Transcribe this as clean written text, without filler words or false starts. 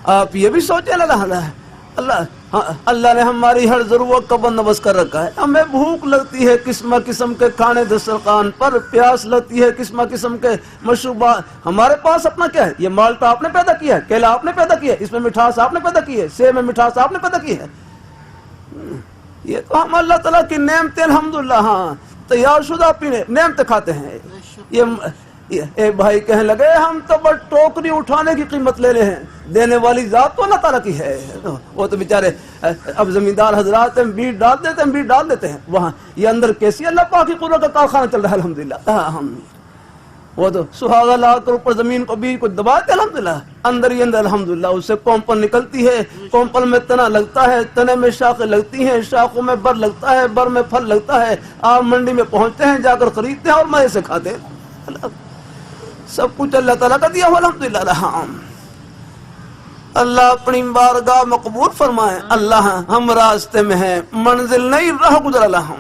آپ یہ بھی سوچیں اللہ نے ہماری ہر ضرورت کا بندوبست کر رکھا ہے. ہمیں بھوک لگتی ہے قسم قسم کے کھانے دسترخوان پر، پیاس لگتی ہے قسم قسم کے مشروبات. ہمارے پاس اپنا کیا ہے؟ یہ مالٹا آپ نے پیدا کیا ہے، کیلا آپ نے پیدا کیا ہے، اس میں مٹھاس آپ نے پیدا کی ہے، سیب میں مٹھاس آپ نے پیدا کی ہے. یہ تو ہم اللہ تعالیٰ کی نعمتیں الحمدللہ ہاں تیار شدہ پینے نعمتیں کھاتے ہیں. یہ ایک بھائی کہنے لگے ہم تو بس ٹوکری اٹھانے کی قیمت لے رہے ہیں، دینے والی ذات تو اللہ تعالیٰ کی ہے. وہ تو بیچارے اب زمیندار حضرات ہیں، بیج ڈال دیتے ہیں وہاں. یہ اندر کیسی اللہ پاک کی قدرت کا کارخانہ چل رہا ہے الحمدللہ. وہ تو سہاگا لا کر اوپر زمین کو بیج کو دباتے الحمدللہ، اندر ہی اندر الحمدللہ اس سے کومپل نکلتی ہے، کومپل میں تنا لگتا ہے، تنے میں شاخیں لگتی ہیں، شاخوں میں بر لگتا ہے، بر میں پھل لگتا ہے. آپ منڈی میں پہنچتے ہیں، جا کر خریدتے ہیں اور مزے سے کھاتے ہیں. سب کچھ اللہ تعالیٰ کا دیا ہوا الحمدللہ. اللہ اپنی بارگاہ مقبول فرمائے. اللہ ہم راستے میں ہیں، منزل نہیں راہ گزر اللہ.